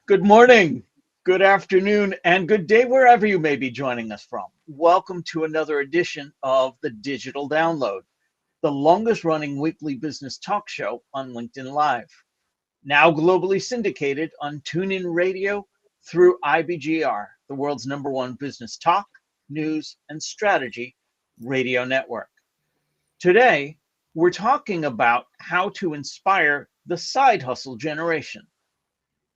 Good morning, good afternoon, and good day wherever you may be joining us from. Welcome to another edition of the Digital Download, the longest running weekly business talk show on LinkedIn Live. Now globally syndicated on TuneIn Radio through IBGR, the world's #1 business talk, news, and strategy radio network. Today, we're talking about how to inspire the side hustle generation.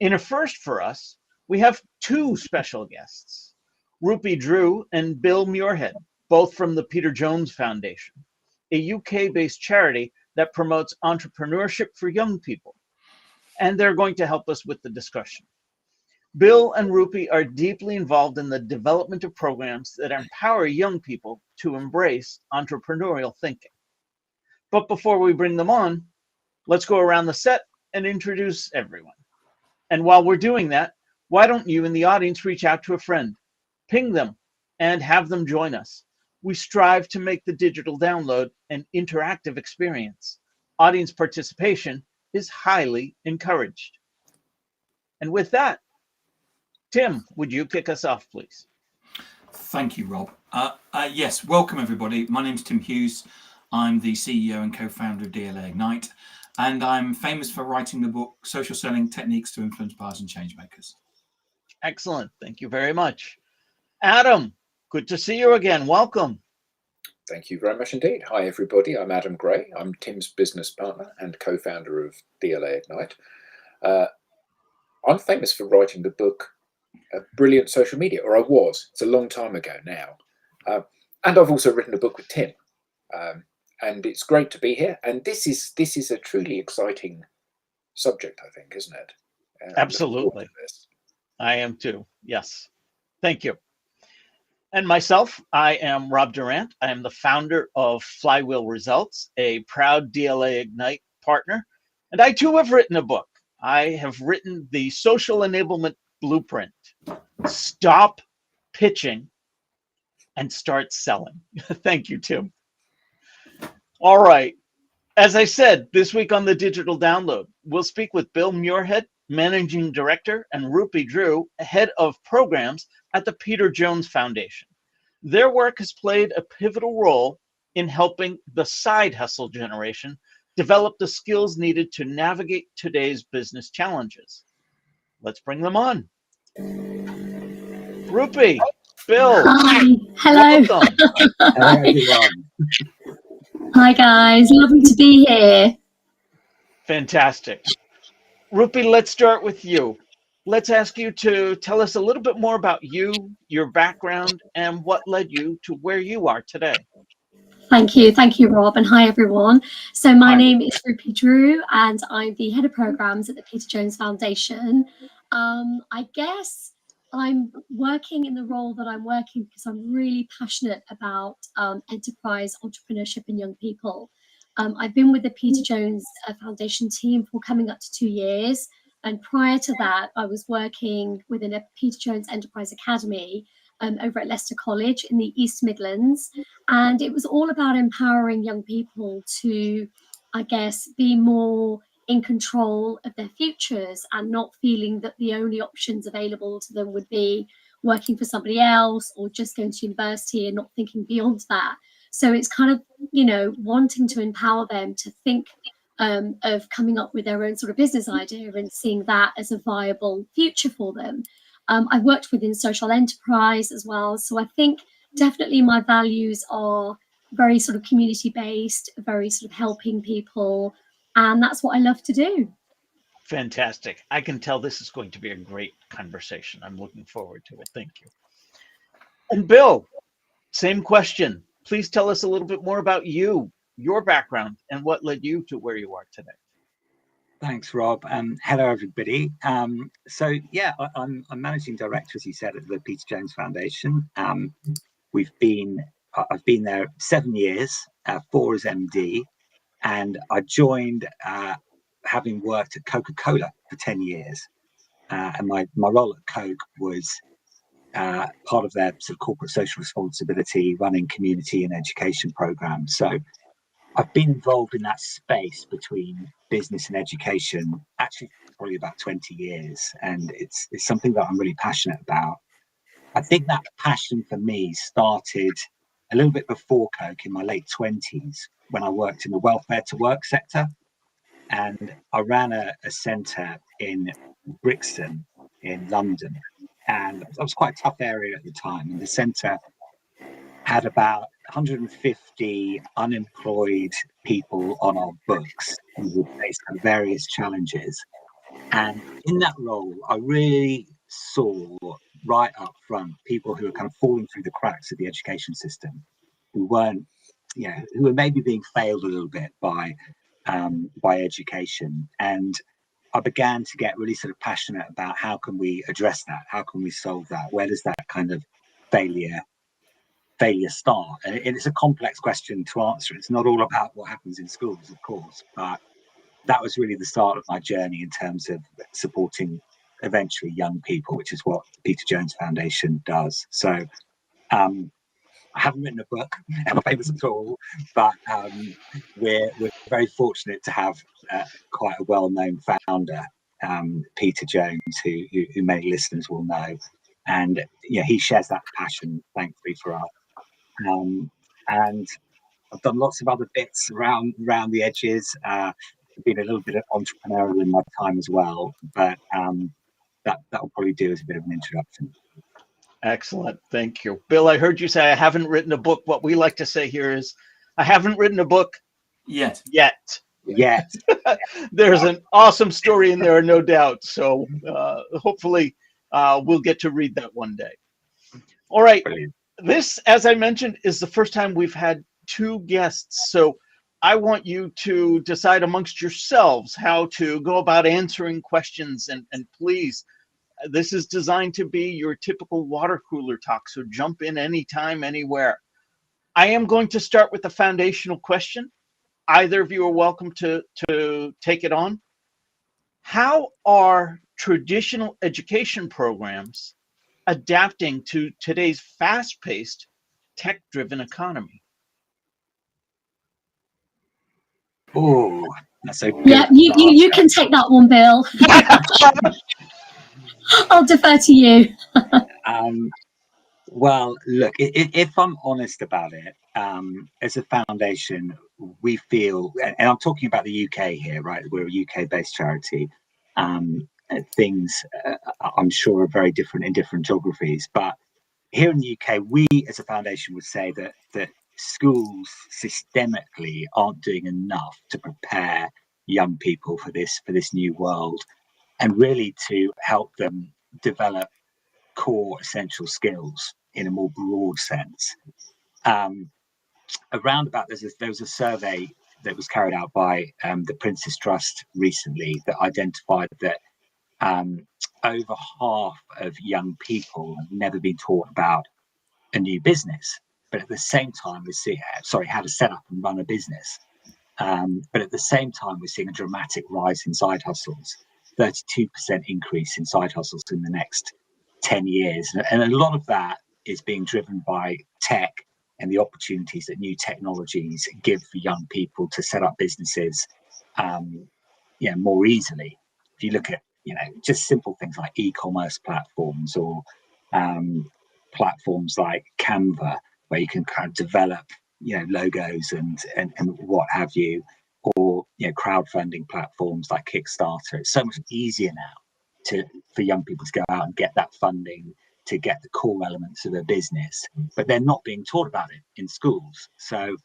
In a first for us, we have two special guests, Rupi Drew and Bill Muirhead, both from the Peter Jones Foundation, a UK-based charity that promotes entrepreneurship for young people. And they're going to help us with the discussion. Bill and Rupi are deeply involved in the development of programs that empower young people to embrace entrepreneurial thinking. But before we bring them on, let's go around the set and introduce everyone. And while we're doing that, why don't you in the audience reach out to a friend, ping them, and have them join us. We strive to make the digital download an interactive experience. Audience participation is highly encouraged. And with that, Tim, would you kick us off, please? Thank you, Rob. Yes, welcome everybody. My name's Tim Hughes. I'm the CEO and co-founder of DLA Ignite, and I'm famous for writing the book Social Selling Techniques to Influence Buyers and Changemakers. Excellent. Thank you very much. Adam, good to see you again. Welcome. Thank you very much indeed. Hi, everybody. I'm Adam Gray. I'm Tim's business partner and co-founder of DLA Ignite. I'm famous for writing the book Brilliant Social Media, or I was. It's a long time ago now. And I've also written a book with Tim. And it's great to be here. And this is a truly exciting subject, I think, isn't it? Absolutely. I am too. Yes. Thank you. And myself, I am Rob Durant. I am the founder of Flywheel Results, a proud DLA Ignite partner. And I too have written a book. I have written the Social Enablement Blueprint. Stop pitching and start selling. Thank you, Tim. All right. As I said, this week on the Digital Download, we'll speak with Bill Muirhead, Managing Director, and Rupi Drew, Head of Programs at the Peter Jones Foundation. Their work has played a pivotal role in helping the side hustle generation develop the skills needed to navigate today's business challenges. Let's bring them on. Rupi, Bill. Hi, hello. Welcome. Hello, everyone. Hi, guys. Lovely to be here. Fantastic. Rupi, let's start with you. Let's ask you to tell us a little bit more about you, your background, and what led you to where you are today. Thank you, Rob, and hi, everyone. So my name is Rupi Drew, and I'm the Head of Programs at the Peter Jones Foundation. I guess I'm working in the role that I'm working because I'm really passionate about enterprise entrepreneurship in young people. I've been with the Peter Jones Foundation team for coming up to 2 years. And prior to that, I was working within a Peter Jones Enterprise Academy over at Leicester College in the East Midlands. And it was all about empowering young people to, I guess, be more in control of their futures and not feeling that the only options available to them would be working for somebody else or just going to university and not thinking beyond that. So it's kind of, wanting to empower them to think of coming up with their own sort of business idea and seeing that as a viable future for them. I've worked within social enterprise as well. So I think definitely my values are very sort of community-based, very sort of helping people. And that's what I love to do. Fantastic. I can tell this is going to be a great conversation. I'm looking forward to it. Thank you. And Bill, same question. Please tell us a little bit more about you, your background, and what led you to where you are today. Thanks, Rob. Hello, everybody. I'm managing director, as you said, at the Peter Jones Foundation. I've been there 7 years, 4 as MD, and I joined having worked at Coca-Cola for 10 years. And my role at Coke was part of their sort of corporate social responsibility, running community and education programs. So I've been involved in that space between business and education actually probably about 20 years, and it's something that I'm really passionate about. I think that passion for me started a little bit before Coke, in my late 20s, when I worked in the welfare to work sector. And I ran a centre in Brixton in London. And that was quite a tough area at the time. And the centre had about 150 unemployed people on our books who would face various challenges. And in that role, I really saw right up front people who were kind of falling through the cracks of the education system, who weren't, who were maybe being failed a little bit by education. And I began to get really sort of passionate about how can we address that? How can we solve that? Where does that kind of failure start? And it's a complex question to answer. It's not all about what happens in schools, of course, but that was really the start of my journey in terms of supporting eventually young people, which is what the Peter Jones Foundation does. So I haven't written a book, I'm not famous at all, but we're very fortunate to have quite a well-known founder, Peter Jones, who many listeners will know. And he shares that passion, thankfully, for us. And I've done lots of other bits around the edges. Been a little bit entrepreneurial in my time as well, but that will probably do as a bit of an introduction. Excellent. Thank you. Bill, I heard you say I haven't written a book. What we like to say here is I haven't written a book Yet. There's an awesome story in there, no doubt. So hopefully we'll get to read that one day. All right. Brilliant. This, as I mentioned, is the first time we've had two guests. So I want you to decide amongst yourselves how to go about answering questions. And please, this is designed to be your typical water cooler talk. So jump in anytime, anywhere. I am going to start with the foundational question. Either of you are welcome to take it on. How are traditional education programs adapting to today's fast-paced, tech-driven economy? Oh, that's so good. Yeah, you can take that one, Bill. I'll defer to you. Well, look, if I'm honest about it, as a foundation, we feel, and I'm talking about the UK here, right? We're a UK-based charity. Things, I'm sure, are very different in different geographies. But here in the UK, we as a foundation would say that schools systemically aren't doing enough to prepare young people for this new world, and really to help them develop core essential skills in a more broad sense. Around about there was a survey that was carried out by the Prince's Trust recently that identified that over half of young people have never been taught about a new business, but at the same time how to set up and run a business. But at the same time, we're seeing a dramatic rise in side hustles, 32% increase in side hustles in the next 10 years. And a lot of that is being driven by tech and the opportunities that new technologies give for young people to set up businesses more easily. If you look at just simple things like e-commerce platforms or platforms like Canva, where you can kind of develop logos and what have you, or crowdfunding platforms like Kickstarter. It's so much easier now for young people to go out and get that funding to get the core elements of their business, but they're not being taught about it in schools. So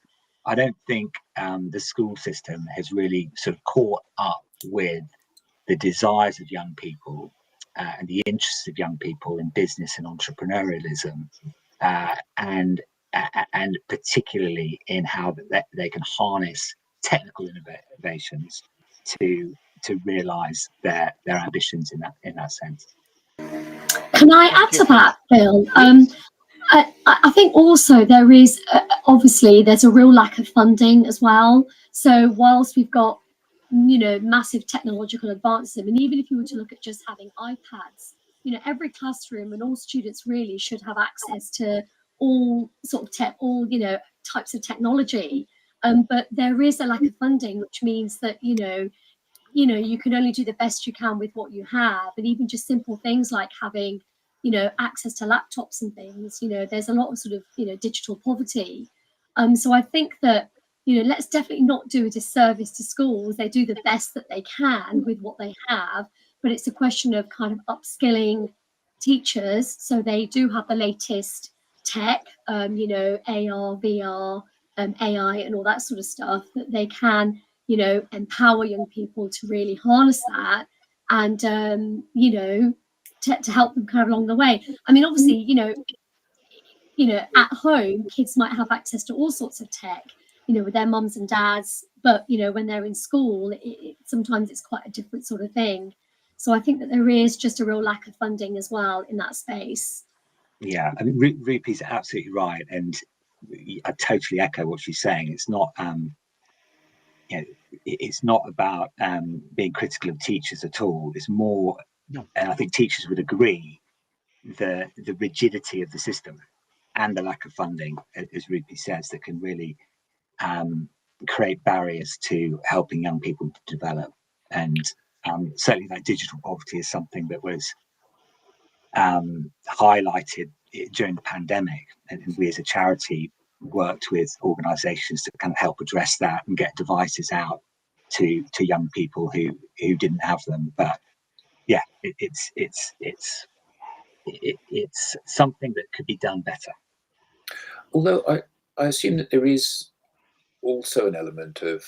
I don't think the school system has really sort of caught up with the desires of young people and the interests of young people in business and entrepreneurialism, and particularly in how they can harness technical innovations to realize their ambitions in that sense. Can I add to that, Bill? I think also there is obviously there's a real lack of funding as well. So whilst we've got massive technological advances, I mean, even if you were to look at just having iPads, every classroom and all students really should have access to all sort of tech, all types of technology. But there is a lack of funding, which means that you know, you can only do the best you can with what you have. And even just simple things like having, you know, access to laptops and things, you know, there's a lot of sort of, you know, digital poverty. So I think that, you know, let's definitely not do a disservice to schools. They do the best that they can with what they have, but it's a question of kind of upskilling teachers so they do have the latest tech, you know, AR, VR, AI and all that sort of stuff, that they can, you know, empower young people to really harness that and, you know, to help them kind of along the way. I mean, obviously, you know, at home, kids might have access to all sorts of tech, you know, with their mums and dads, but, you know, when they're in school, sometimes it's quite a different sort of thing. So I think that there is just a real lack of funding as well in that space. Yeah, I mean, Rupi's absolutely right, and I totally echo what she's saying. It's not, you know, it's not about being critical of teachers at all. It's more, and I think teachers would agree, the rigidity of the system and the lack of funding, as Rupi says, that can really create barriers to helping young people to develop. And certainly that digital poverty is something that was highlighted during the pandemic, and we as a charity worked with organizations to kind of help address that and get devices out to young people who didn't have them. But yeah, it's something that could be done better. Although I assume that there is also an element of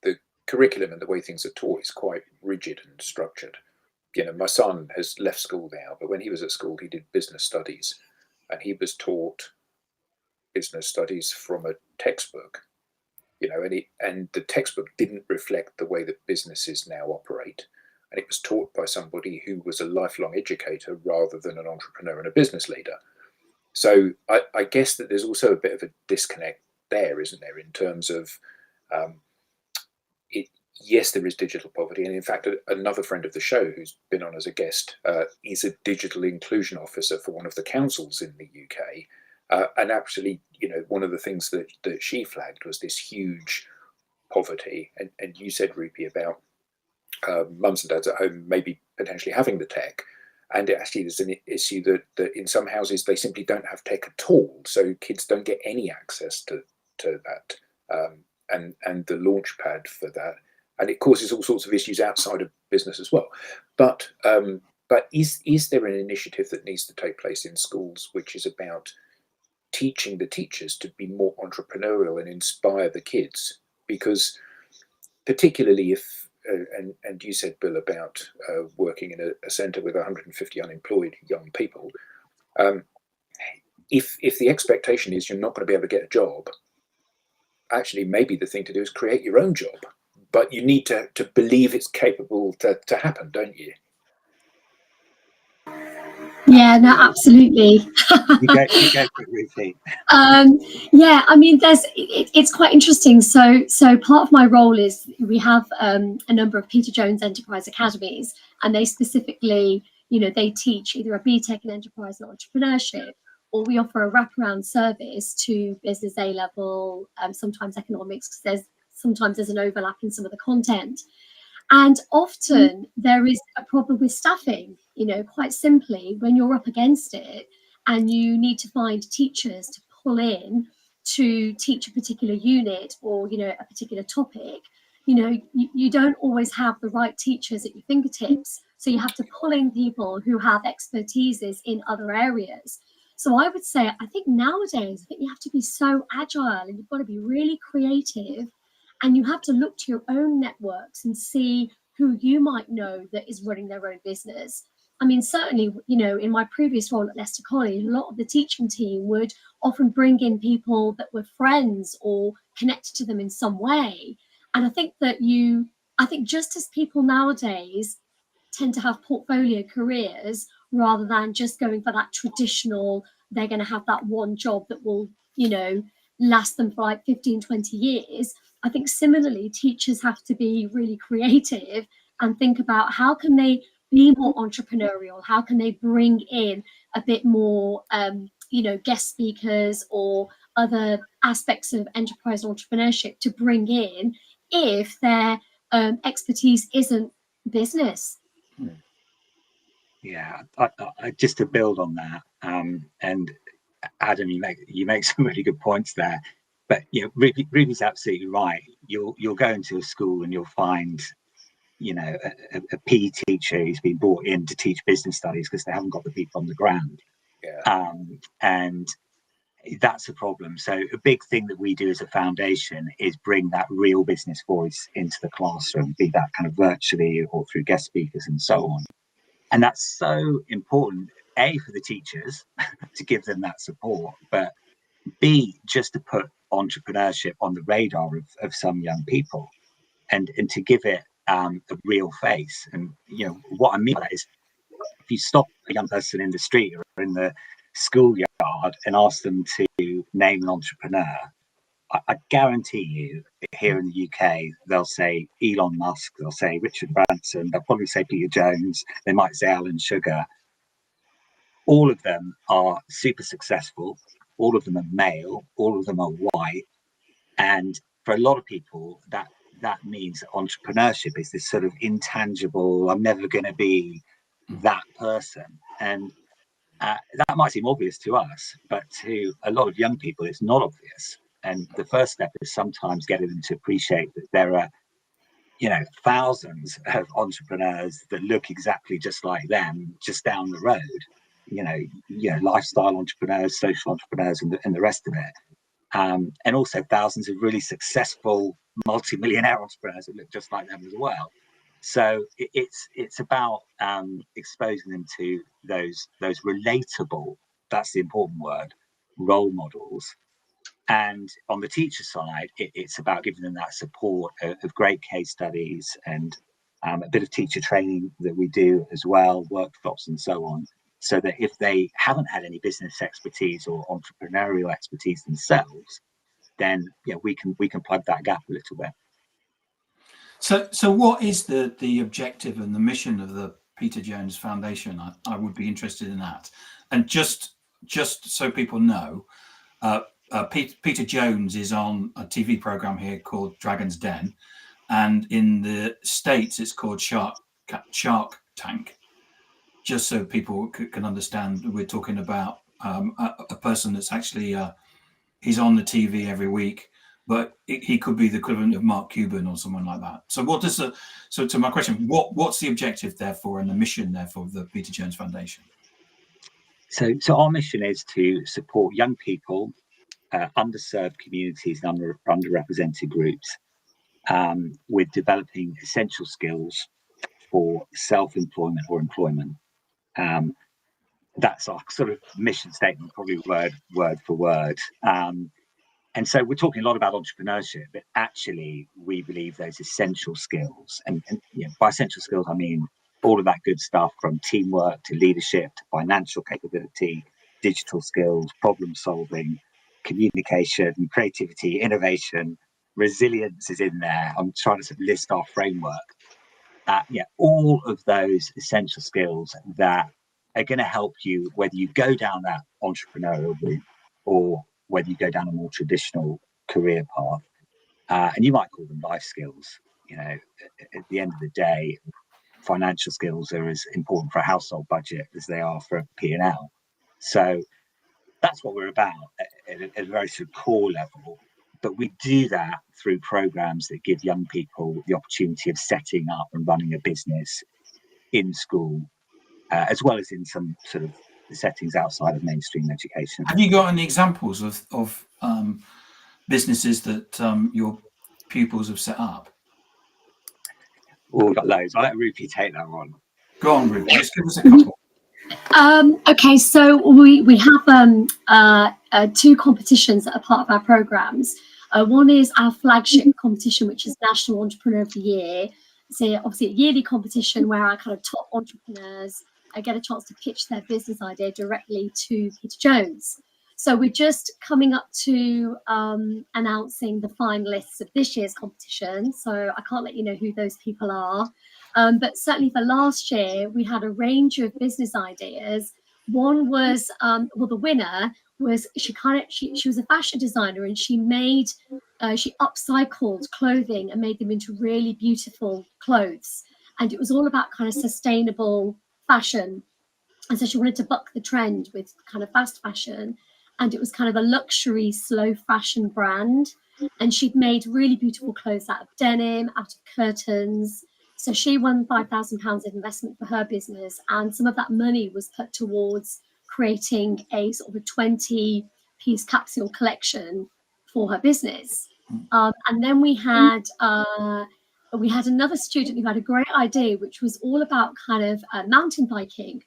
the curriculum and the way things are taught is quite rigid and structured. You know, my son has left school now, but when he was at school, he did business studies, and he was taught business studies from a textbook. You know, and the textbook didn't reflect the way that businesses now operate, and it was taught by somebody who was a lifelong educator rather than an entrepreneur and a business leader. So I guess that there's also a bit of a disconnect there, isn't there, in terms of yes, there is digital poverty. And in fact, another friend of the show who's been on as a guest is a digital inclusion officer for one of the councils in the UK. And actually, you know, one of the things that she flagged was this huge poverty. And you said, Rupi, about mums and dads at home maybe potentially having the tech. And actually, there's an issue that in some houses, they simply don't have tech at all. So kids don't get any access to that and the launch pad for that. And it causes all sorts of issues outside of business as well. But is there an initiative that needs to take place in schools which is about teaching the teachers to be more entrepreneurial and inspire the kids? Because particularly if, and you said, Bill, about working in a centre with 150 unemployed young people, if the expectation is you're not going to be able to get a job, actually maybe the thing to do is create your own job. But you need to believe it's capable to happen, don't you? Yeah, no, absolutely. You go for it, Rupi. Yeah, I mean, it's quite interesting. So part of my role is we have a number of Peter Jones Enterprise Academies, and they specifically, you know, they teach either a BTEC in enterprise and entrepreneurship, or we offer a wraparound service to business A level, sometimes economics, because sometimes there's an overlap in some of the content. And often there is a problem with staffing, you know, quite simply, when you're up against it and you need to find teachers to pull in to teach a particular unit or, you know, a particular topic, you know, you don't always have the right teachers at your fingertips. So you have to pull in people who have expertises in other areas. So I would say, I think nowadays, I think you have to be so agile and you've got to be really creative. And you have to look to your own networks and see who you might know that is running their own business. I mean, certainly, you know, in my previous role at Leicester College, a lot of the teaching team would often bring in people that were friends or connected to them in some way. And I think just as people nowadays tend to have portfolio careers rather than just going for that traditional, they're going to have that one job that will, you know, last them for like 15, 20 years. I think similarly, teachers have to be really creative and think about how can they be more entrepreneurial? How can they bring in a bit more, you know, guest speakers or other aspects of enterprise entrepreneurship to bring in if they're expertise isn't business. Yeah, I just to build on that, and Adam, you make some really good points there. But Ruby's absolutely right. You'll go into a school and you'll find, a PE teacher who's been brought in to teach business studies because they haven't got the people on the ground. Yeah. And that's a problem. So a big thing that we do as a foundation is bring that real business voice into the classroom, be that kind of virtually or through guest speakers and so on. And that's so important, A, for the teachers to give them that support, but B, just to put entrepreneurship on the radar of some young people and to give it a real face. And, what I mean by that is if you stop a young person in the street or in the schoolyard and ask them to name an entrepreneur, I guarantee you here in the UK, they'll say Elon Musk, they'll say Richard Branson, they'll probably say Peter Jones, they might say Alan Sugar. All of them are super successful. All of them are male. All of them are white. And for a lot of people, that means that entrepreneurship is this sort of intangible, I'm never going to be that person. And that might seem obvious to us, but to a lot of young people, it's not obvious. And the first step is sometimes getting them to appreciate that there are, thousands of entrepreneurs that look exactly just like them, just down the road. Lifestyle entrepreneurs, social entrepreneurs, and the rest of it. And also thousands of really successful multi-millionaire entrepreneurs that look just like them as well. So it's about exposing them to those relatable, that's the important word, role models. And on the teacher side, it's about giving them that support of great case studies and a bit of teacher training that we do as well, workshops and so on, so that if they haven't had any business expertise or entrepreneurial expertise themselves, then we can plug that gap a little bit. So what is the objective and the mission of the Peter Jones Foundation? I would be interested in that. And just so people know, Peter Jones is on a TV program here called Dragon's Den, and in the States it's called Shark Tank. Just so people can understand, we're talking about a person that's actually he's on the TV every week, but he could be the equivalent of Mark Cuban or someone like that. So to my question, what's the objective therefore and the mission therefore of the Peter Jones Foundation? So our mission is to support young people, underserved communities and underrepresented groups with developing essential skills for self-employment or employment. That's our sort of mission statement, probably word for word. And so we're talking a lot about entrepreneurship, but actually we believe those essential skills, and by essential skills, I mean all of that good stuff from teamwork to leadership to financial capability, digital skills, problem solving, communication, creativity, innovation, resilience is in there. I'm trying to sort of list our framework. All of those essential skills that are going to help you, whether you go down that entrepreneurial route or whether you go down a more traditional career path. And you might call them life skills. At the end of the day, financial skills are as important for a household budget as they are for a P&L. So that's what we're about at a very sort of core level. But we do that through programs that give young people the opportunity of setting up and running a business in school, as well as in some sort of settings outside of mainstream education. Have you got any examples of businesses that your pupils have set up? Oh, we've got loads. I'll let Rupi take that one. Go on, Rupi. Just give us a couple. Okay, so we have two competitions that are part of our programs. One is our flagship competition, which is National Entrepreneur of the Year. It's obviously a yearly competition where our kind of top entrepreneurs get a chance to pitch their business idea directly to Peter Jones. So we're just coming up to announcing the finalists of this year's competition. So I can't let you know who those people are. But certainly for last year, we had a range of business ideas. One was, the winner was, she was a fashion designer and she made she upcycled clothing and made them into really beautiful clothes. And it was all about kind of sustainable fashion. And so she wanted to buck the trend with kind of fast fashion. And it was kind of a luxury, slow fashion brand. And she'd made really beautiful clothes out of denim, out of curtains. So she won £5,000 of investment for her business. And some of that money was put towards creating a sort of a 20-piece capsule collection for her business. And then we had another student who had a great idea, which was all about kind of mountain biking.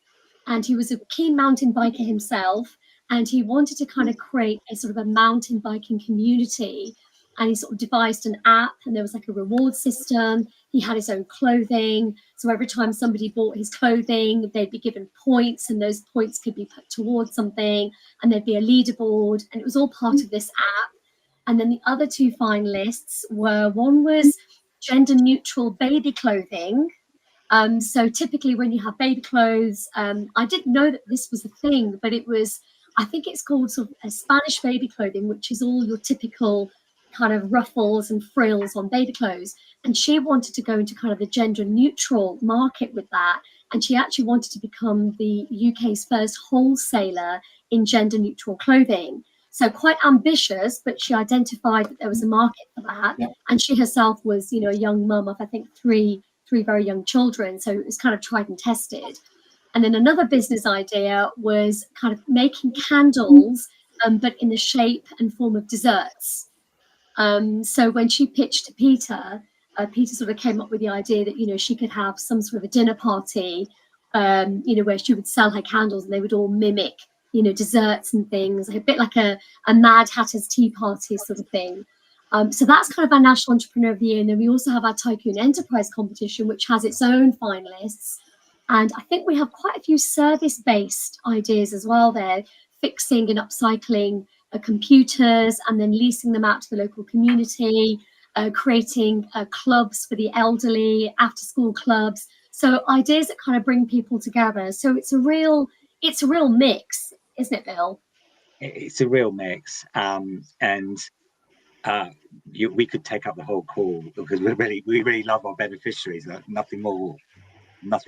And he was a keen mountain biker himself, and he wanted to kind of create a sort of a mountain biking community. And he sort of devised an app, and there was like a reward system. He had his own clothing. So every time somebody bought his clothing, they'd be given points, and those points could be put towards something, and there'd be a leaderboard, and it was all part of this app. And then the other two finalists were, one was gender neutral baby clothing. So typically when you have baby clothes, I didn't know that this was a thing, but it was, I think it's called sort of a Spanish baby clothing, which is all your typical kind of ruffles and frills on baby clothes. And she wanted to go into kind of the gender neutral market with that. And she actually wanted to become the UK's first wholesaler in gender neutral clothing. So quite ambitious, but she identified that there was a market for that. Yeah. And she herself was, you know, a young mum of, I think, three very young children. So it was kind of tried and tested. And then another business idea was kind of making candles, but in the shape and form of desserts. So when she pitched to Peter, Peter sort of came up with the idea that, you know, she could have some sort of a dinner party, you know, where she would sell her candles and they would all mimic, you know, desserts and things, a bit like a Mad Hatter's tea party sort of thing. So that's kind of our National Entrepreneur of the Year. And then we also have our Tycoon Enterprise competition, which has its own finalists. And I think we have quite a few service-based ideas as well there, fixing and upcycling computers and then leasing them out to the local community, creating clubs for the elderly, after-school clubs. So ideas that kind of bring people together. So it's a real mix, isn't it, Bill? It's a real mix, and we could take up the whole call because we really love our beneficiaries. Nothing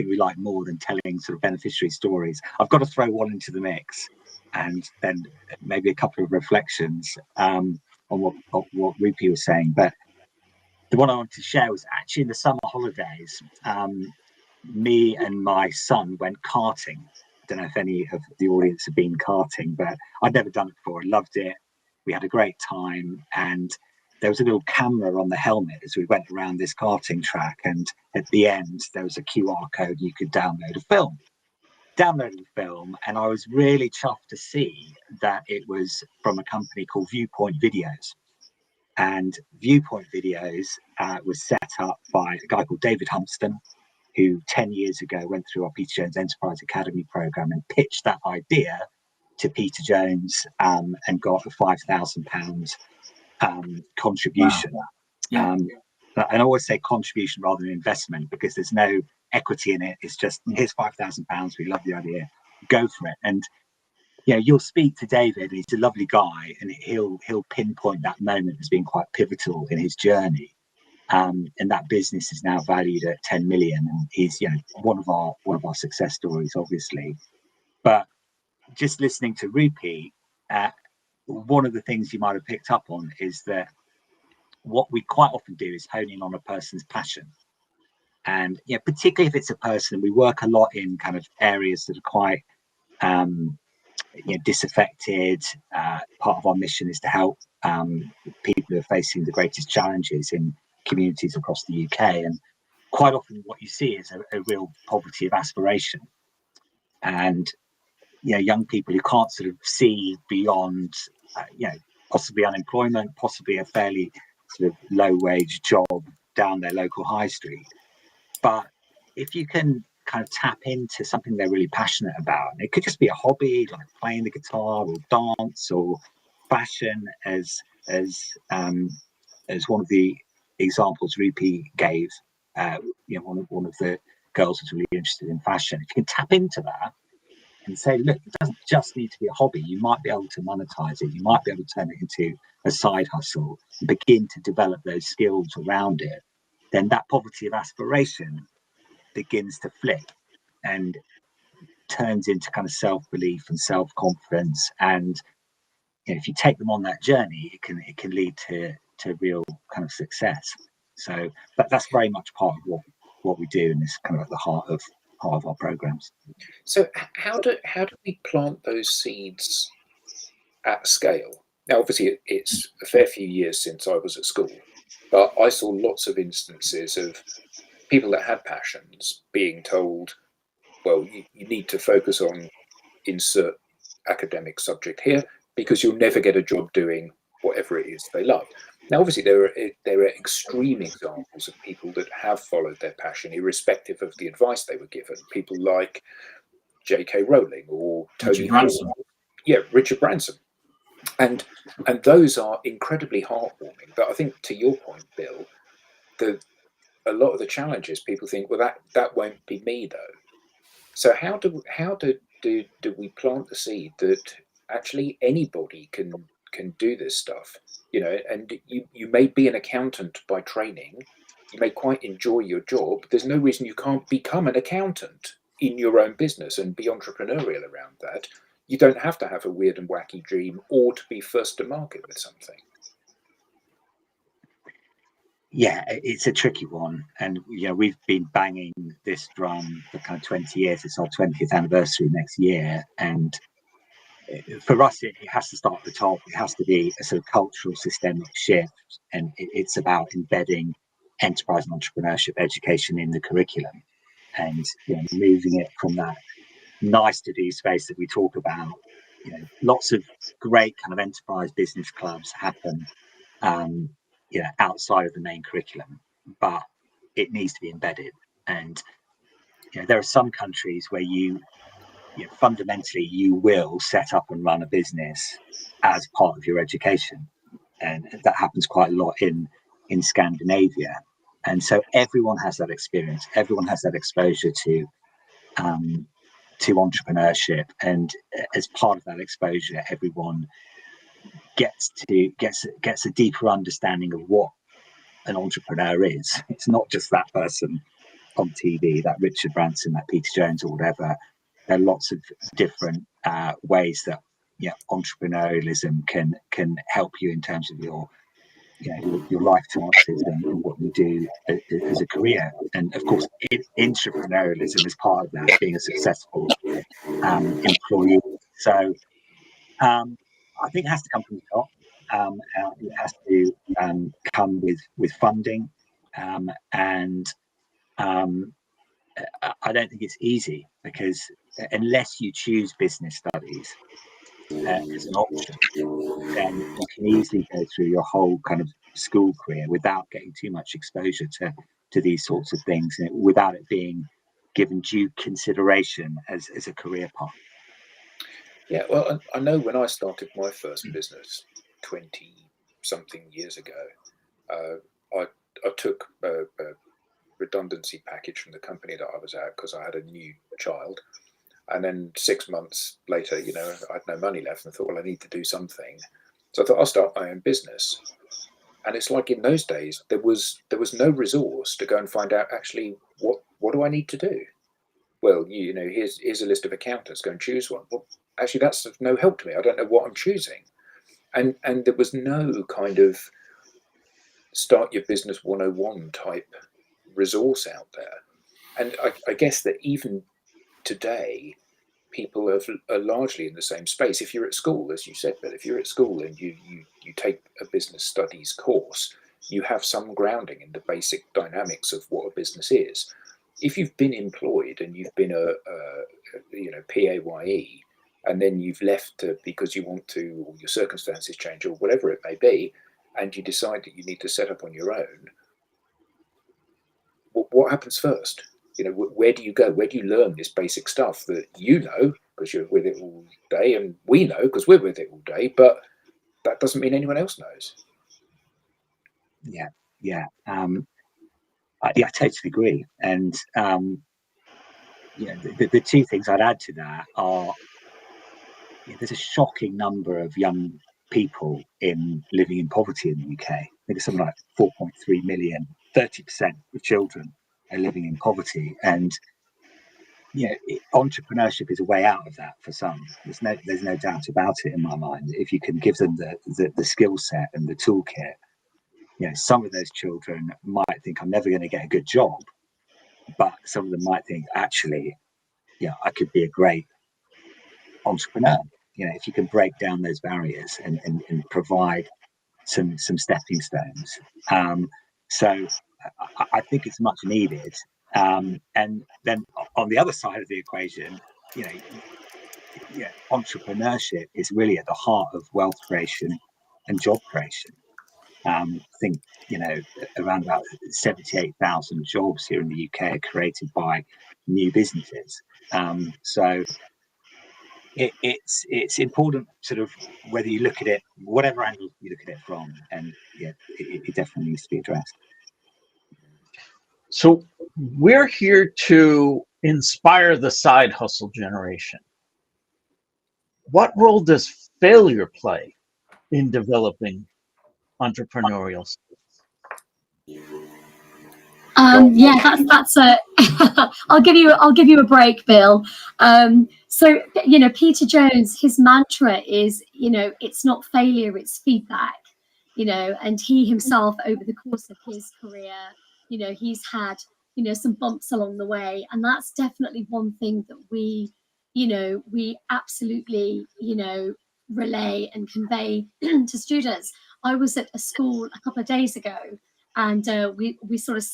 we like more than telling sort of beneficiary stories. I've got to throw one into the mix, and then maybe a couple of reflections on what Rupi was saying. But the one I wanted to share was actually in the summer holidays. Me and my son went karting. I don't know if any of the audience have been karting, but I'd never done it before. I loved it. We had a great time, and there was a little camera on the helmet as we went around this karting track, and at the end there was a QR code you could download a film. Downloaded the film, and I was really chuffed to see that it was from a company called Viewpoint Videos. And Viewpoint Videos was set up by a guy called David Humpston, who 10 years ago went through our Peter Jones Enterprise Academy program and pitched that idea to Peter Jones, and got a £5,000 contribution. Wow. Yeah. And I always say contribution rather than investment, because there's no equity in it. It's just, here's £5,000. We love the idea. Go for it. And you'll speak to David. He's a lovely guy, and he'll pinpoint that moment as being quite pivotal in his journey. And that business is now valued at 10 million, and he's one of our success stories, obviously. But just listening to Rupi, one of the things you might have picked up on is that what we quite often do is hone in on a person's passion. And particularly if it's a person, we work a lot in kind of areas that are quite disaffected. Part of our mission is to help people who are facing the greatest challenges in communities across the UK. And quite often what you see is a real poverty of aspiration. And young people who can't sort of see beyond, possibly unemployment, possibly a fairly sort of low-wage job down their local high street. But if you can kind of tap into something they're really passionate about, and it could just be a hobby like playing the guitar or dance or fashion, as one of the examples Rupi gave. One of the girls was really interested in fashion. If you can tap into that and say, look, it doesn't just need to be a hobby. You might be able to monetize it. You might be able to turn it into a side hustle, and begin to develop those skills around it. Then that poverty of aspiration begins to flip and turns into kind of self-belief and self-confidence. And if you take them on that journey, it can lead to real kind of success. So that's very much part of what we do, and is kind of at the heart of our programs. So how do we plant those seeds at scale? Now, obviously, it's a fair few years since I was at school, but I saw lots of instances of people that had passions being told, well, you need to focus on insert academic subject here because you'll never get a job doing whatever it is they love. Now, obviously, there are extreme examples of people that have followed their passion, irrespective of the advice they were given. People like J.K. Rowling or Tony Branson. Richard Branson, and those are incredibly heartwarming. But I think, to your point, Bill, a lot of the challenges, people think, well, that won't be me though. So how do we plant the seed that actually anybody can do this stuff? And you may be an accountant by training, you may quite enjoy your job. There's no reason you can't become an accountant in your own business and be entrepreneurial around that. You don't have to have a weird and wacky dream or to be first to market with something. Yeah, it's a tricky one, and we've been banging this drum for kind of 20 years. It's our 20th anniversary next year, and for us, it has to start at the top. It has to be a sort of cultural, systemic shift, and it's about embedding enterprise and entrepreneurship education in the curriculum, and moving it from that nice to do space that we talk about. Lots of great kind of enterprise business clubs happen outside of the main curriculum, but it needs to be embedded. And there are some countries where fundamentally you will set up and run a business as part of your education, and that happens quite a lot in Scandinavia. And so everyone has that experience, everyone has that exposure to entrepreneurship, and as part of that exposure, everyone gets a deeper understanding of what an entrepreneur is. It's not just that person on TV, that Richard Branson, that Peter Jones, or whatever. There are lots of different ways that entrepreneurialism can help you in terms of your life chances and what you do as a career. And of course, entrepreneurialism is part of that, being a successful employee. So I think it has to come from the top. It has to come with funding, and I don't think it's easy, because unless you choose business studies as an option, then you can easily go through your whole kind of school career without getting too much exposure to these sorts of things, without it being given due consideration as a career path. Yeah, well, I know when I started my first business 20-something years ago, I took a redundancy package from the company that I was at because I had a new child. And then 6 months later, I had no money left, and I thought, well, I need to do something. So I thought, I'll start my own business. And it's like in those days, there was no resource to go and find out actually what do I need to do? Well, here's a list of accountants, go and choose one. Well, actually, that's of no help to me. I don't know what I'm choosing. And there was no kind of start your business 101 type resource out there. And I guess that even today, people are largely in the same space. If you're at school, as you said, Bill, if you're at school and you take a business studies course, you have some grounding in the basic dynamics of what a business is. If you've been employed and you've been a PAYE, and then you've left because you want to, or your circumstances change, or whatever it may be, and you decide that you need to set up on your own, what happens first? Where do you go? Where do you learn this basic stuff that because you're with it all day, and we know because we're with it all day, but that doesn't mean anyone else knows. I totally agree. And the two things I'd add to that are, there's a shocking number of young people living in poverty in the UK. I think it's something like 4.3 million, 30% of children are living in poverty. And entrepreneurship is a way out of that for some. There's no doubt about it in my mind. If you can give them the skill set and the toolkit, some of those children might think, I'm never going to get a good job, but some of them might think, actually, I could be a great entrepreneur. If you can break down those barriers and provide some stepping stones. So I think it's much needed. And then on the other side of the equation, entrepreneurship is really at the heart of wealth creation and job creation. I think, around about 78,000 jobs here in the UK are created by new businesses. So it's important, sort of, whether you look at it, whatever angle you look at it from, and it definitely needs to be addressed. So we're here to inspire the side hustle generation. What role does failure play in developing entrepreneurial skills? That's a I'll give you a break, Bill. So Peter Jones, his mantra is, it's not failure, it's feedback. And he himself, over the course of his career, he's had some bumps along the way, and that's definitely one thing that we absolutely relay and convey to students. I was at a school a couple of days ago, and we sort of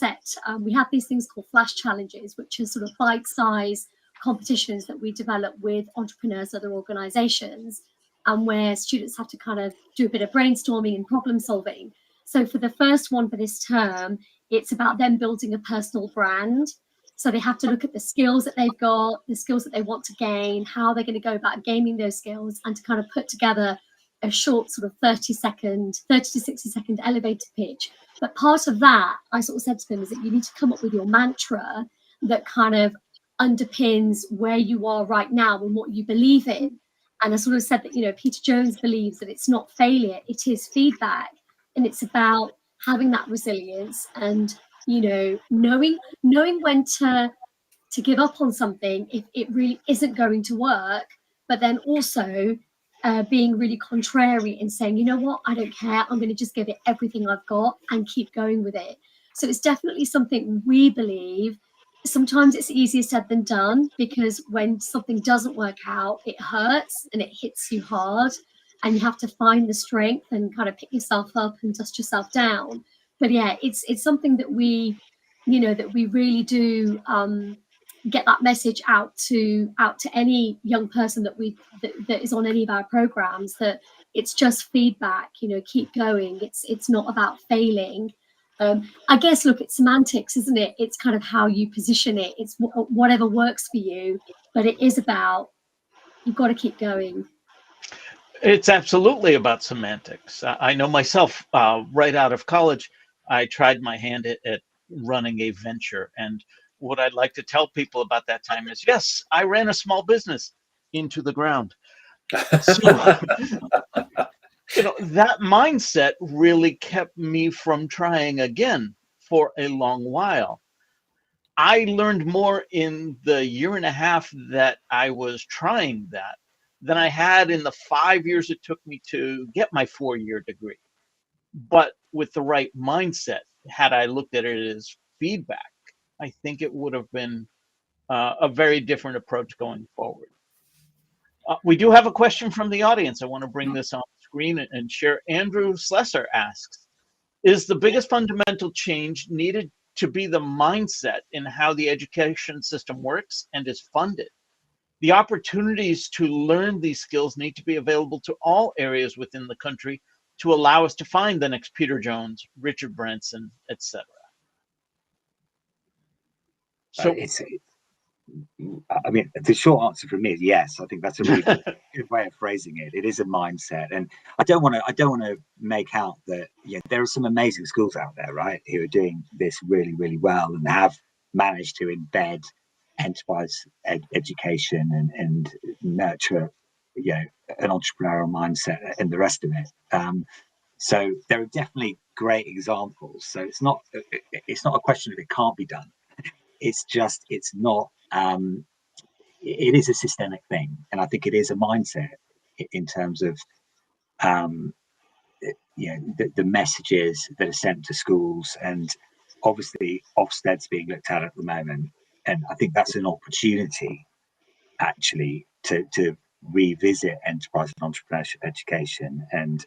we have these things called flash challenges, which are sort of bite-sized competitions that we develop with entrepreneurs, other organizations, and where students have to kind of do a bit of brainstorming and problem solving. So for the first one for this term, it's about them building a personal brand. So they have to look at the skills that they've got, the skills that they want to gain, how they're going to go about gaining those skills, and to kind of put together a short sort of 30 to 60 second elevator pitch. But part of that, I sort of said to them, is that you need to come up with your mantra that kind of underpins where you are right now and what you believe in. And I sort of said that, Peter Jones believes that it's not failure, it is feedback. And it's about having that resilience and, knowing when to give up on something if it really isn't going to work, but then also being really contrary and saying, you know what, I don't care, I'm going to just give it everything I've got and keep going with it. So it's definitely something we believe. Sometimes it's easier said than done, because when something doesn't work out, it hurts and it hits you hard, and you have to find the strength and kind of pick yourself up and dust yourself down. But yeah, it's something that we really do get that message out to any young person that is on any of our programs, that it's just feedback. Keep going. It's not about failing. I guess, look, it's semantics, isn't it? It's kind of how you position it. It's whatever works for you, but it is about, you've got to keep going. It's absolutely about semantics. I know myself, right out of college, I tried my hand at running a venture. And what I'd like to tell people about that time is, yes, I ran a small business into the ground. So, that mindset really kept me from trying again for a long while. I learned more in the year and a half that I was trying that than I had in the 5 years it took me to get my 4-year degree. But with the right mindset, had I looked at it as feedback, I think it would have been a very different approach going forward. We do have a question from the audience. I want to bring this on screen and share. Andrew Slesser asks, is the biggest fundamental change needed to be the mindset in how the education system works and is funded? The opportunities to learn these skills need to be available to all areas within the country to allow us to find the next Peter Jones, Richard Branson, etc. So the short answer from me is yes. I think that's a really good way of phrasing it. It is a mindset, and I don't want to make out that there are some amazing schools out there, right, who are doing this really, really well and have managed to embed enterprise education and nurture, an entrepreneurial mindset and the rest of it. So there are definitely great examples. So it's not a question of it can't be done. It's just it's not. It is a systemic thing, and I think it is a mindset in terms of the messages that are sent to schools, and obviously Ofsted's being looked at the moment, and I think that's an opportunity actually to revisit enterprise and entrepreneurship education and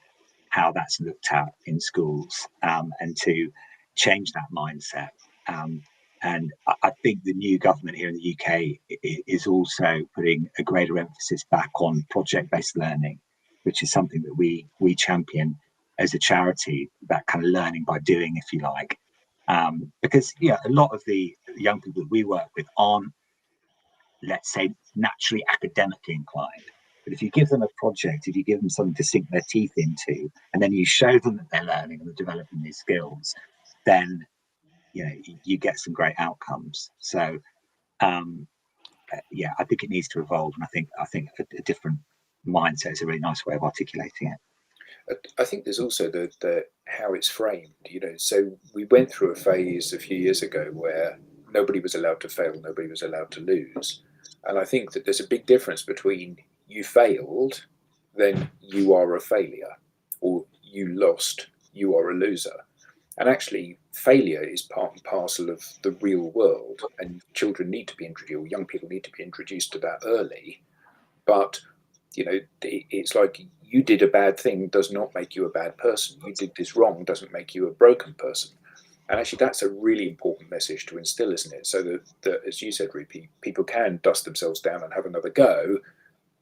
how that's looked at in schools, and to change that mindset. And I think the new government here in the UK is also putting a greater emphasis back on project-based learning, which is something that we champion as a charity, that kind of learning by doing, if you like. Because a lot of the young people that we work with aren't, let's say, naturally academically inclined. But if you give them a project, if you give them something to sink their teeth into, and then you show them that they're learning and they're developing these skills, then you get some great outcomes. So I think it needs to evolve, and I think a different mindset is a really nice way of articulating it. I think there's also the how it's framed. So we went through a phase a few years ago where nobody was allowed to fail, nobody was allowed to lose, and I think that there's a big difference between you failed, then you are a failure, or you lost, you are a loser. And actually, failure is part and parcel of the real world, and children need to be introduced, or young people need to be introduced to that early. But it's like, you did a bad thing does not make you a bad person. You did this wrong doesn't make you a broken person. And actually, that's a really important message to instill, isn't it? So that as you said, Rupi, people can dust themselves down and have another go,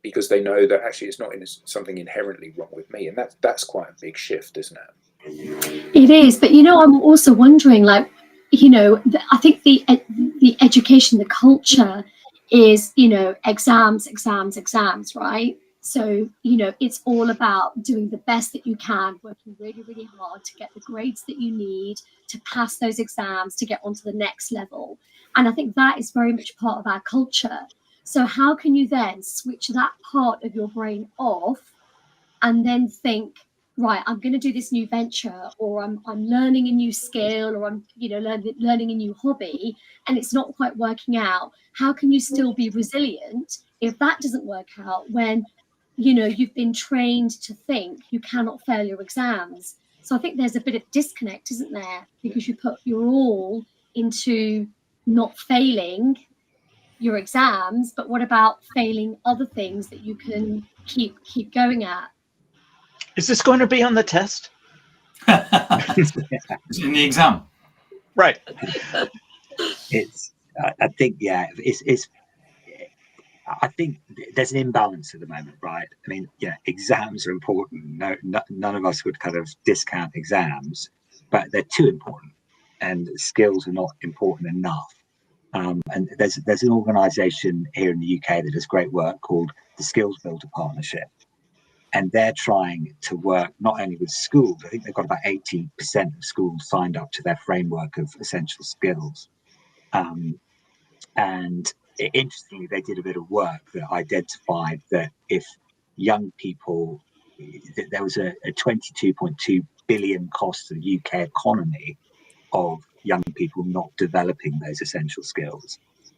because they know that actually it's not something inherently wrong with me. And that's quite a big shift, isn't it? It is, but I'm also wondering, I think the education, the culture is, exams, right? So, it's all about doing the best that you can, working really, really hard to get the grades that you need to pass those exams, to get onto the next level. And I think that is very much part of our culture. So how can you then switch that part of your brain off and then think, right, I'm going to do this new venture, or I'm learning a new skill, or I'm learning a new hobby, and it's not quite working out? How can you still be resilient if that doesn't work out, when you've been trained to think you cannot fail your exams? So I think there's a bit of disconnect, isn't there? Because you put your all into not failing your exams, but what about failing other things that you can keep going at? Is this going to be on the test? It's in the exam. Right. I think, it's I think there's an imbalance at the moment, right? I mean, exams are important. None of us would kind of discount exams, but they're too important, and skills are not important enough. And there's an organisation here in the UK that does great work called the Skills Builder Partnership, and they're trying to work not only with schools. I think they've got about 80% of schools signed up to their framework of essential skills. And interestingly, they did a bit of work that identified that if young people, there was a 22.2 billion cost to the UK economy of young people not developing those essential skills.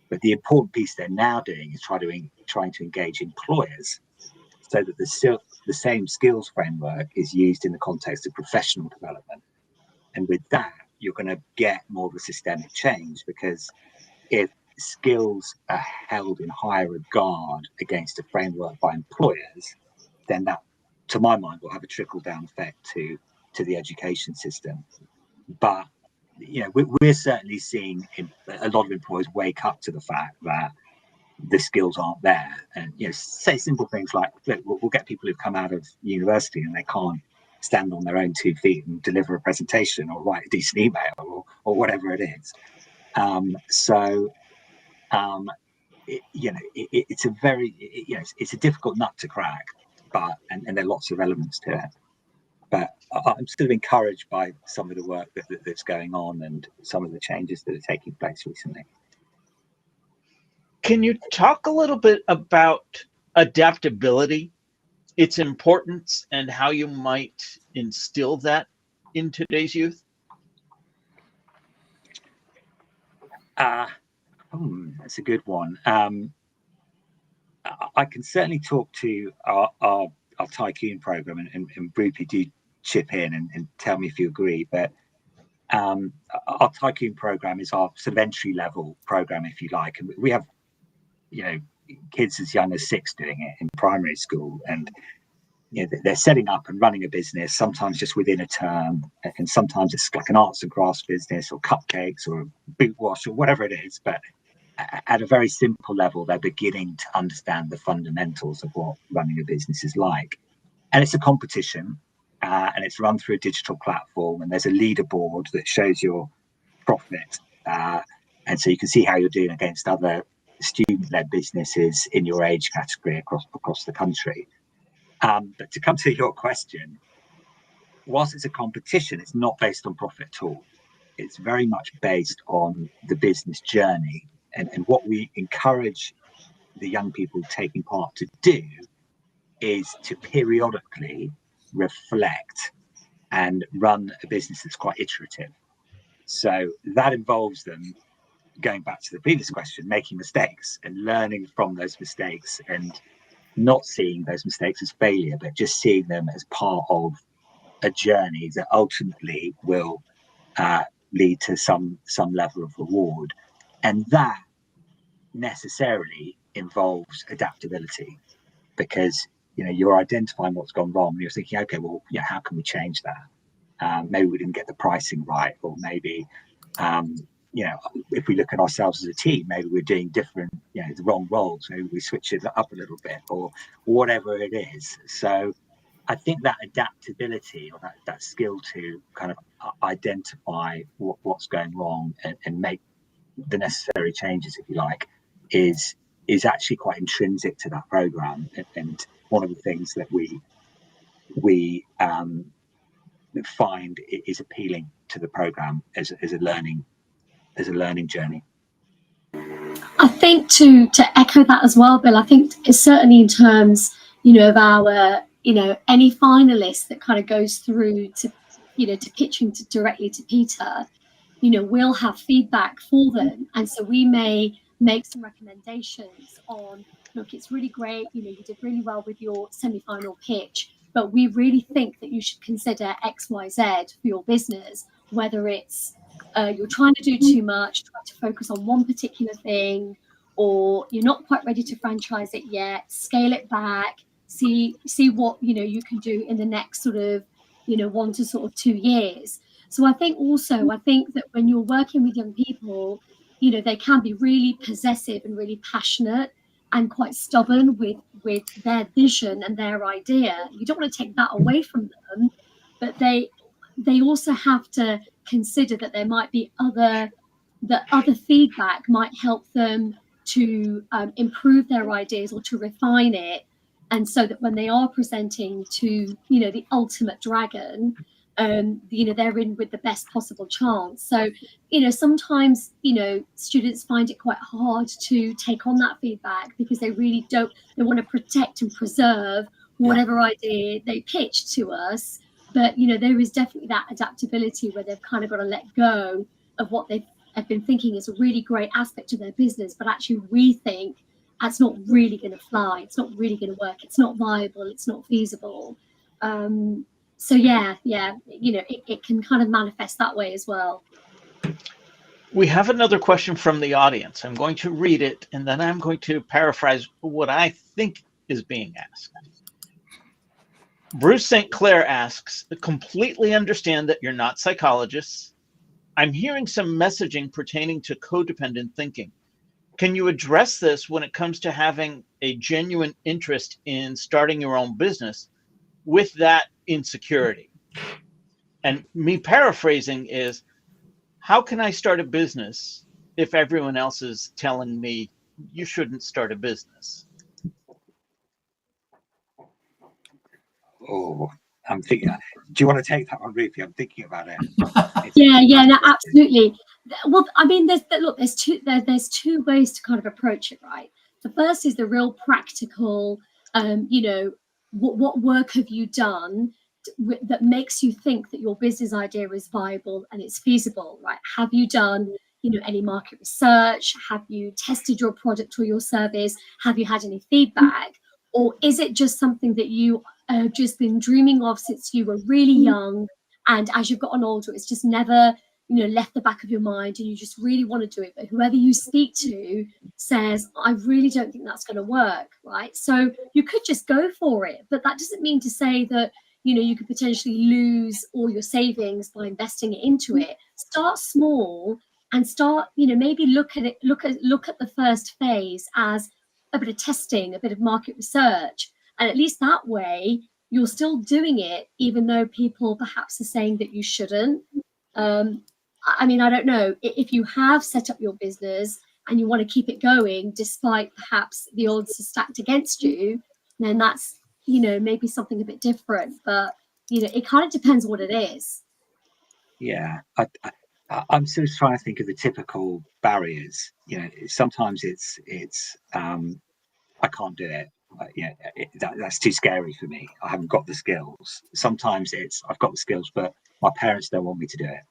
But the important piece they're now doing is trying to engage employers, so that the same skills framework is used in the context of professional development. And with that, you're going to get more of a systemic change, because if skills are held in higher regard against a framework by employers, then that, to my mind, will have a trickle-down effect to the education system. But we're certainly seeing a lot of employers wake up to the fact that the skills aren't there, and say simple things like, look, we'll get people who've come out of university and they can't stand on their own 2 feet and deliver a presentation or write a decent email or whatever it is. It's a very it's a difficult nut to crack, but and there are lots of elements to it. But I'm sort of encouraged by some of the work that's going on and some of the changes that are taking place recently. Can you talk a little bit about adaptability, its importance, and how you might instill that in today's youth? That's a good one. I can certainly talk to our Tycoon program, and Rupi, do chip in and tell me if you agree. But our Tycoon program is our sort of entry level program, if you like, and we have, you know, kids as young as 6 doing it in primary school, and you know, they're setting up and running a business, sometimes just within a term, and sometimes it's like an arts and crafts business or cupcakes or a boot wash or whatever it is. But at a very simple level, they're beginning to understand the fundamentals of what running a business is like. And it's a competition, and it's run through a digital platform, and there's a leaderboard that shows your profit. And so you can see how you're doing against other student-led businesses in your age category across the country. But to come to your question, whilst it's a competition, it's not based on profit at all. It's very much based on the business journey. And what we encourage the young people taking part to do is to periodically reflect and run a business that's quite iterative. So that involves them, going back to the previous question, making mistakes and learning from those mistakes, and not seeing those mistakes as failure, but just seeing them as part of a journey that ultimately will lead to some level of reward. And that necessarily involves adaptability, because you know, you're identifying what's gone wrong and you're thinking, okay, well, yeah, how can we change that? Maybe we didn't get the pricing right, or maybe you know, if we look at ourselves as a team, maybe we're doing different, you know, the wrong roles, maybe we switch it up a little bit, or whatever it is. So I think that adaptability, or that skill to kind of identify what's going wrong and make the necessary changes, if you like, is actually quite intrinsic to that program. And one of the things that we find is appealing to the program as a learning journey. I think to echo that as well, Bill, I think it's certainly in terms, you know, of our, you know, any finalist that kind of goes through to, you know, to pitching directly to Peter, you know, we'll have feedback for them. And so we may make some recommendations on, look, it's really great, you know, you did really well with your semi-final pitch, but we really think that you should consider X, Y, Z for your business, whether it's you're trying to do too much, trying to focus on one particular thing, or you're not quite ready to franchise it yet, scale it back, see what, you know, you can do in the next sort of, you know, 1 to sort of 2 years. So I think that when you're working with young people, you know, they can be really possessive and really passionate and quite stubborn with their vision and their idea. You don't want to take that away from them, but they also have to consider that there might be other feedback might help them to improve their ideas or to refine it, and so that when they are presenting to, you know, the ultimate dragon, you know, they're in with the best possible chance. So, you know, sometimes, you know, students find it quite hard to take on that feedback because they really don't, they want to protect and preserve whatever idea they pitch to us. But, you know, there is definitely that adaptability where they've kind of got to let go of what they've been thinking is a really great aspect of their business, but actually we think that's not really going to fly. It's not really going to work. It's not viable. It's not feasible. So yeah, you know, it can kind of manifest that way as well. We have another question from the audience. I'm going to read it, and then I'm going to paraphrase what I think is being asked. Bruce St. Clair asks, completely understand that you're not psychologists. I'm hearing some messaging pertaining to codependent thinking. Can you address this when it comes to having a genuine interest in starting your own business with that insecurity? And me paraphrasing is, how can I start a business if everyone else is telling me you shouldn't start a business? Oh, I'm thinking. Do you want to take that one, Rupi? I'm thinking about it. Yeah, no, absolutely. Well, I mean, there's two ways to kind of approach it, right? The first is the real practical, what work have you done that makes you think that your business idea is viable and it's feasible, right? Have you done, any market research? Have you tested your product or your service? Have you had any feedback? Or is it just something that you have just been dreaming of since you were really young, and as you've gotten older, it's just never left the back of your mind, and you just really want to do it, but whoever you speak to says, I really don't think that's going to work, right? So you could just go for it, but that doesn't mean to say that you could potentially lose all your savings by investing it into it. Start small and start, maybe look at the first phase as a bit of testing, a bit of market research, and at least that way you're still doing it, even though people perhaps are saying that you shouldn't. I mean, I don't know, if you have set up your business and you want to keep it going despite perhaps the odds are stacked against you, then that's, maybe something a bit different. But, it kind of depends what it is. Yeah, I'm sort of trying to think of the typical barriers. Sometimes it's I can't do it. That's too scary for me. I haven't got the skills. Sometimes it's I've got the skills, but my parents don't want me to do it.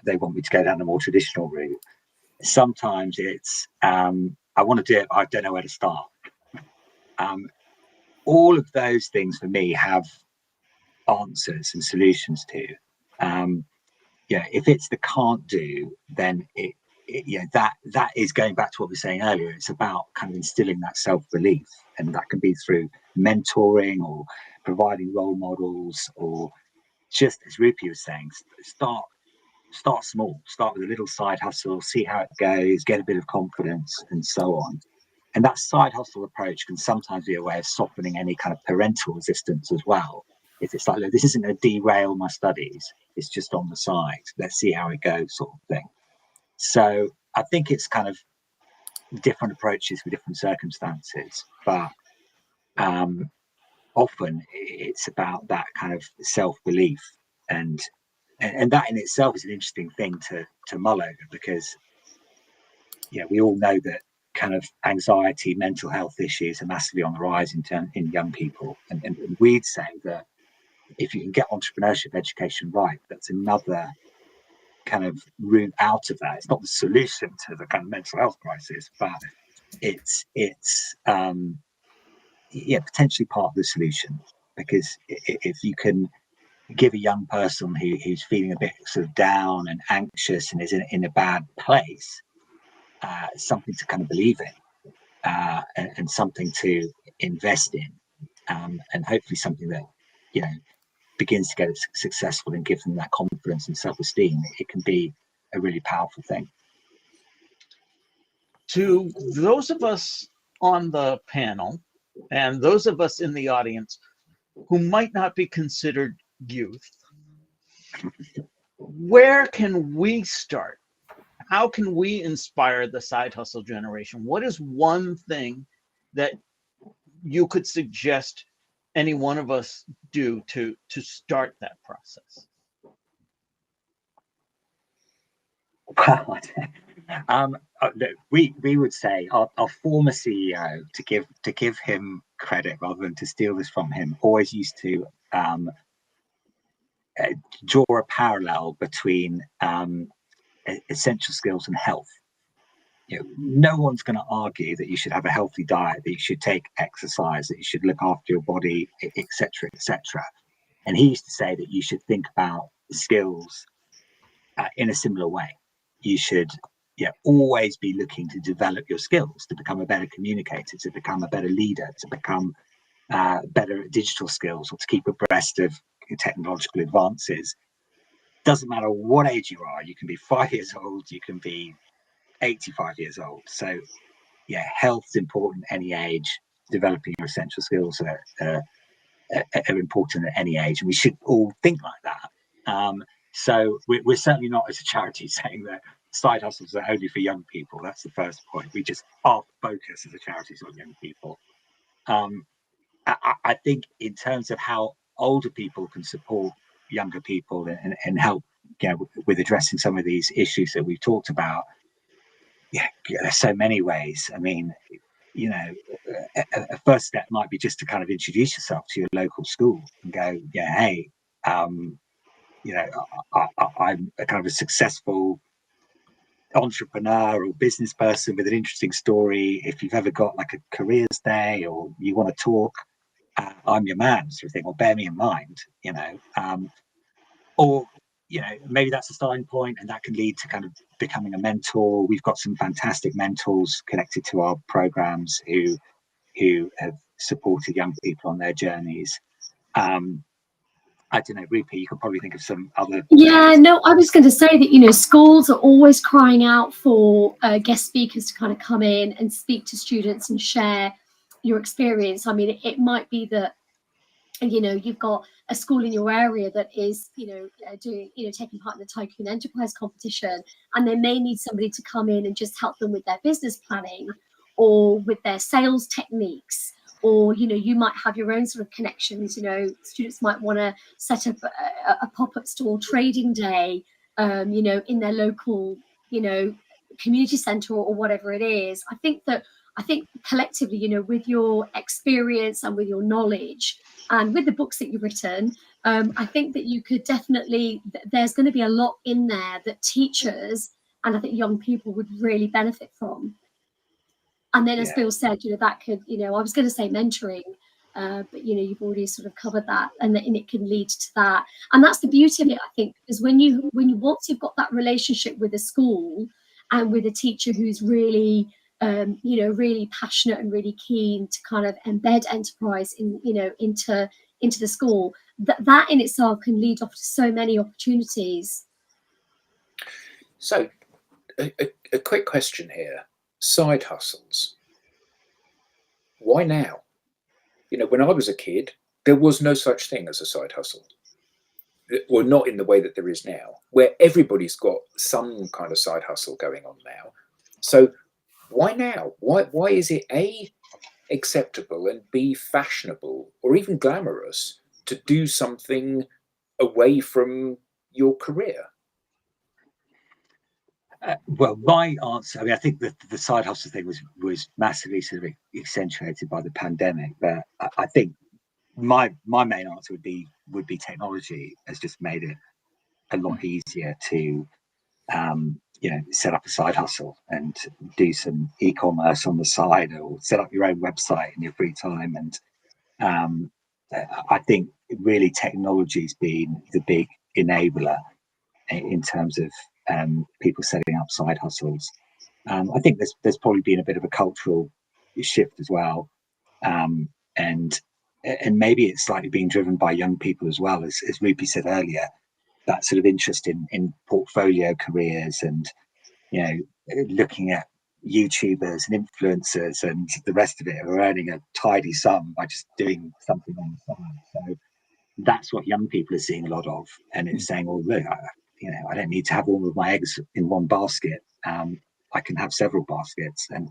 They want me to go down the more traditional route. Sometimes it's I want to do it, but I don't know where to start. All of those things for me have answers and solutions to. If it's the can't do, then that is going back to what we were saying earlier. It's about kind of instilling that self-belief, and that can be through mentoring or providing role models, or just as Rupi was saying, start small, start with a little side hustle, see how it goes, get a bit of confidence, and so on. And that side hustle approach can sometimes be a way of softening any kind of parental resistance as well. If it's like, look, this isn't going to derail my studies, it's just on the side, let's see how it goes, sort of thing. So I think it's kind of different approaches for different circumstances, but often it's about that kind of self-belief, and that in itself is an interesting thing to mull over, because we all know that kind of anxiety, mental health issues are massively on the rise in young people, and we'd say that if you can get entrepreneurship education right, that's another kind of route out of that. It's not the solution to the kind of mental health crisis, but it's potentially part of the solution, because if you can give a young person who's feeling a bit sort of down and anxious and is in a bad place something to kind of believe in, and something to invest in, and hopefully something that begins to get successful and give them that confidence and self-esteem, it can be a really powerful thing. To those of us on the panel and those of us in the audience who might not be considered youth, where can we start? How can we inspire the side hustle generation? What is one thing that you could suggest any one of us do to start that process? We would say our former CEO, to give him credit rather than to steal this from him, always used to draw a parallel between essential skills and health. No one's going to argue that you should have a healthy diet, that you should take exercise, that you should look after your body, etc., etc. And he used to say that you should think about skills in a similar way. You should always be looking to develop your skills, to become a better communicator, to become a better leader, to become better at digital skills, or to keep abreast of technological advances. Doesn't matter what age you are. You can be 5 years old, you can be 85 years old. So health's important at any age. Developing your essential skills are important at any age, and we should all think like that. So we're certainly not, as a charity, saying that side hustles are only for young people. That's the first point. We just are focused as a charity on young people. I think in terms of how older people can support younger people and help with addressing some of these issues that we've talked about, there's so many ways. I mean, a first step might be just to kind of introduce yourself to your local school and go, hey, I'm a kind of a successful entrepreneur or business person with an interesting story. If you've ever got like a careers day or you want to talk, I'm your man, sort of thing, or bear me in mind, or maybe that's a starting point, and that can lead to kind of becoming a mentor. We've got some fantastic mentors connected to our programs who have supported young people on their journeys. I don't know, Rupi, you could probably think of some other. Yeah, no, I was going to say that, schools are always crying out for guest speakers to kind of come in and speak to students and share your experience. I mean, it might be that, you've got a school in your area that is, doing, taking part in the Tycoon Enterprise competition, and they may need somebody to come in and just help them with their business planning or with their sales techniques. Or, you might have your own sort of connections. Students might want to set up a pop-up store trading day, in their local, community centre or whatever it is. I think collectively, with your experience and with your knowledge and with the books that you've written, I think that you could definitely, there's going to be a lot in there that teachers and I think young people would really benefit from. And then, as Bill said, that could, I was going to say mentoring, but, you've already sort of covered that, and it can lead to that. And that's the beauty of it, I think, because once you've got that relationship with a school and with a teacher who's really, really passionate and really keen to kind of embed enterprise into the school, that in itself can lead off to so many opportunities. So, a quick question here. Side hustles. Why now? When I was a kid, there was no such thing as a side hustle. Well, not in the way that there is now, where everybody's got some kind of side hustle going on now. So why now? Why is it A, acceptable, and B, fashionable or even glamorous to do something away from your career? Well, my answer, I mean, I think that the side hustle thing was massively sort of accentuated by the pandemic, but I think my main answer would be technology has just made it a lot easier to set up a side hustle and do some e-commerce on the side, or set up your own website in your free time. And I think really technology's been the big enabler in terms of people setting up side hustles. I think there's probably been a bit of a cultural shift as well, and maybe it's slightly being driven by young people as well, as Rupi said earlier, that sort of interest in portfolio careers and looking at YouTubers and influencers and the rest of it who are earning a tidy sum by just doing something on the side. So that's what young people are seeing a lot of, and it's saying, "Oh, look, I don't need to have all of my eggs in one basket. I can have several baskets." And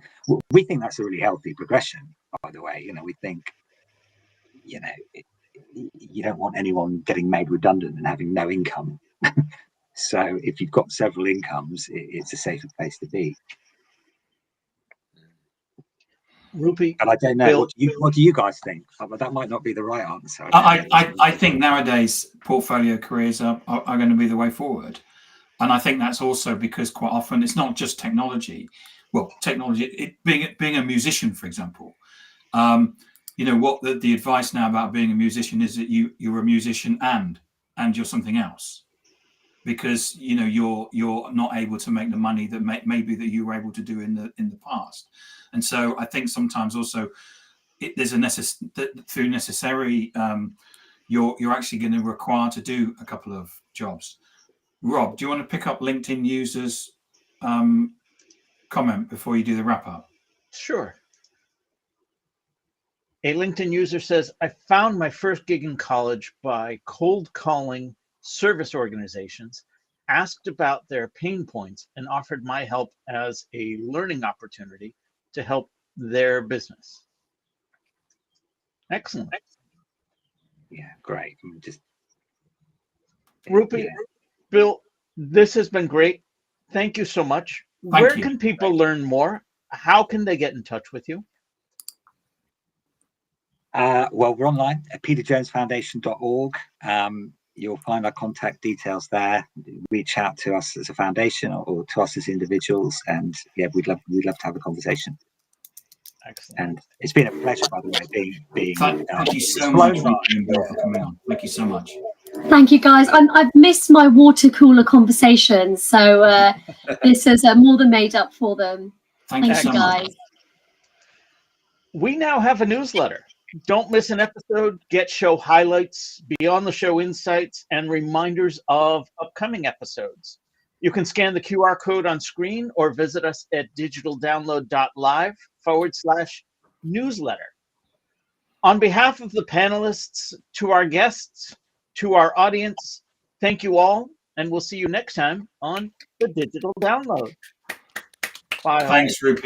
we think that's a really healthy progression, by the way. We think, you don't want anyone getting made redundant and having no income. So if you've got several incomes, it's a safer place to be. Rupi, and I don't know, Bill, what do you guys think? That might not be the right answer. I think nowadays portfolio careers are going to be the way forward. And I think that's also because quite often it's not just technology. Well, technology, being a musician, for example, what the advice now about being a musician is that you're a musician and you're something else, because you're not able to make the money that maybe that you were able to do in the past. And so I think sometimes also there's through necessary you're actually going to require to do a couple of jobs. Rob, do you want to pick up LinkedIn users comment before you do the wrap up? Sure. A LinkedIn user says, I found my first gig in college by cold calling service organizations, asked about their pain points, and offered my help as a learning opportunity to help their business. Excellent. Yeah, great. Rupi, Bill, This has been great. Thank you so much. Thank Where you. can people learn more? How can they get in touch with you? Well, we're online at peterjonesfoundation.org. You'll find our contact details there. Reach out to us as a foundation or to us as individuals, and yeah, we'd love to have a conversation. Excellent. And it's been a pleasure, by the way, being Thank you so flown much, by. Ruby and Bill, for coming on. Thank you so much. Thank you, guys. I've missed my water cooler conversations, so this has more than made up for them. Thank you Thank so you, much. guys. We now have a newsletter. Don't miss an episode. Get show highlights, beyond the show insights, and reminders of upcoming episodes. You can scan the QR code on screen or visit us at digitaldownload.live/newsletter. On behalf of the panelists, to our guests, to our audience, thank you all, and we'll see you next time on the Digital Download. Bye. all. Thanks, Ruby.